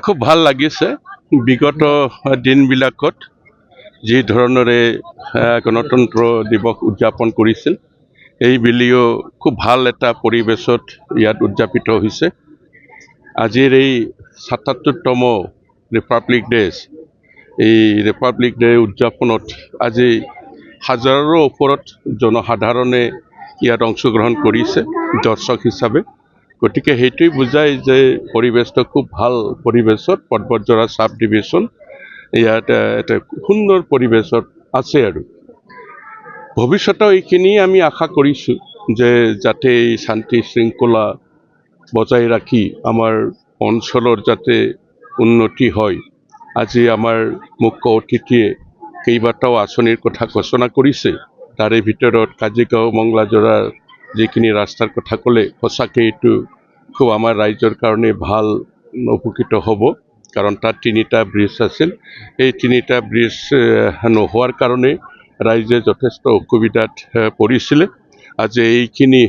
খুব ভাল লাগিছে। বিগত দিনবিলাকত যি ধৰণেৰে গণতন্ত্ৰ দিৱস উদযাপন কৰিছিল, এইবুলিও খুব ভাল এটা পৰিৱেশত ইয়াত উদযাপিত হৈছে। আজিৰ এই ৭৭তম ৰিপাব্লিক ডে, এই ৰিপাব্লিক ডে উদযাপনত আজি হাজাৰৰো ওপৰত জনসাধাৰণে ইয়াত অংশগ্ৰহণ কৰিছে দৰ্শক হিচাপে। গতিকে সেইটোৱে বুজায় যে পৰিৱেশটো খুব ভাল পৰিৱেশত পৰ্বতজৰা চাব ডিভিজন ইয়াত এটা সুন্দৰ পৰিৱেশত আছে। আৰু ভৱিষ্যতে এইখিনি আমি আশা কৰিছোঁ যে যাতে এই শান্তি শৃংখলা বজাই ৰাখি আমাৰ অঞ্চলৰ যাতে উন্নতি হয়। আজি আমাৰ মুখ্য অতিথিয়ে কেইবাটাও আঁচনিৰ কথা ঘোষণা কৰিছে। তাৰে ভিতৰত কাজিগাঁও মংলাজৰাৰ যিখিনি ৰাস্তাৰ কথা ক'লে, সঁচাকৈ এইটো খুব আমাৰ ৰাইজৰ কাৰণে ভাল উপকৃত হ'ব। কাৰণ তাত ৩টা ব্ৰিজ আছিল। এই ৩টা ব্ৰিজ নোহোৱাৰ কাৰণে ৰাইজে যথেষ্ট অসুবিধাত পৰিছিলে। আজি এইখিনি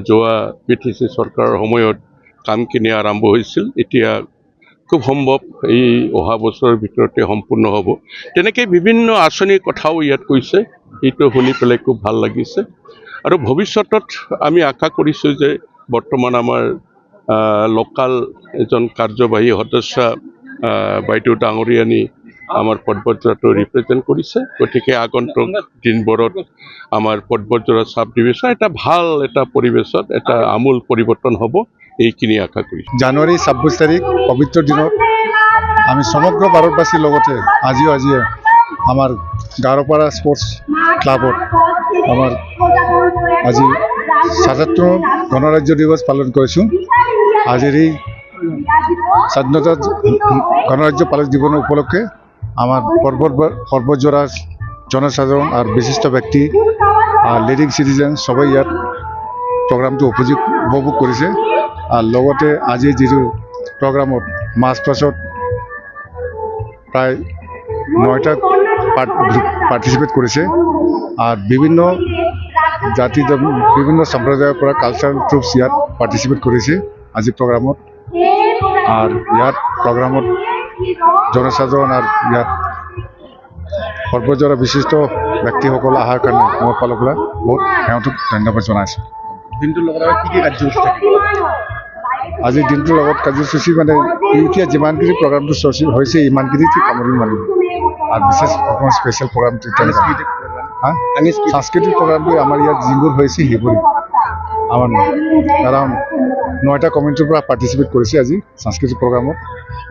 যোৱা PTC চৰকাৰৰ সময়ত কামখিনি আৰম্ভ হৈছিল। এতিয়া খুব সম্ভৱ এই অহা বছৰৰ ভিতৰতে সম্পূৰ্ণ হ'ব। তেনেকৈ বিভিন্ন আঁচনিৰ কথাও ইয়াত কৈছে। এইটো শুনি পেলাই খুব ভাল লাগিছে। আৰু ভৱিষ্যতত আমি আশা কৰিছোঁ যে বৰ্তমান আমাৰ লোকাল এজন কাৰ্যবাহী সদস্য বাইদেউ ডাঙৰীয়ানী আমাৰ পৰ্বতজৰাটো ৰিপ্ৰেজেণ্ট কৰিছে। গতিকে আগন্তুক দিনবোৰত আমাৰ পৰ্বতজৰা চাব ডিভিজন এটা ভাল এটা পৰিৱেশত এটা আমূল পৰিৱৰ্তন হ'ব, এইখিনি আশা কৰিছোঁ। জানুৱাৰী ২৬ তাৰিখ পবিত্ৰ দিনত আমি সমগ্ৰ ভাৰতবাসীৰ লগতে আজিয়ে আমাৰ গাৰোপাৰা স্পৰ্টছ ক্লাবত আমাৰ আজি ৭৭তম গণৰাজ্য দিৱস পালন কৰিছোঁ। আজিৰ এই স্বাধীনতা গণৰাজ্য পালন দিৱস উপলক্ষে আমার পর্বতজরা জনসাধারণ আর বিশিষ্ট ব্যক্তি আর লিডিং সিটিজেন সবাই ইয়াত প্রোগ্রামটো উপভোগ করেছে। আর লগতে আজি যিটো প্রোগ্রামত মাছ পাছত প্রায় ৯টা পার্টিসিপেট করেছে। আর বিভিন্ন জাতি বিভিন্ন সম্প্রদায়ের পৰা কালচাৰাল ট্ৰুপস ইয়াত পাৰ্টিসিপেট কৰেছে আজি প্ৰোগ্ৰামত। আৰ ইয়াত প্ৰোগ্ৰামত জনসাধাৰণ আৰ ইয়াত পৰ্বতজৰা বিশিষ্ট ব্যক্তিসকল অহাৰ কাৰণে মোৰ ফালৰ পৰা বহুত সিহঁতক ধন্যবাদ জনাইছোঁ। দিনটোৰ লগত কি কি কাৰ্যসূচী থাকিব? আজিৰ দিনটোৰ লগত কাৰ্যসূচী মানে এতিয়া যিমানখিনি প্ৰগ্ৰামটো হৈছে ইমানখিনি সামৰি মাৰিব। আৰু বিশেষ অকণমান স্পেচিয়েল প্ৰগ্ৰামটো সাংস্কৃতিক প্ৰগ্ৰামটো আমাৰ ইয়াত যিবোৰ হৈছে সেইবোৰ আমাৰ এৰাউণ্ড ৯টা কমিউনিটিৰ পৰা পাৰ্টিচিপেট কৰিছে আজি সাংস্কৃতিক প্ৰগ্ৰামত।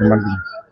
ইমানখিনি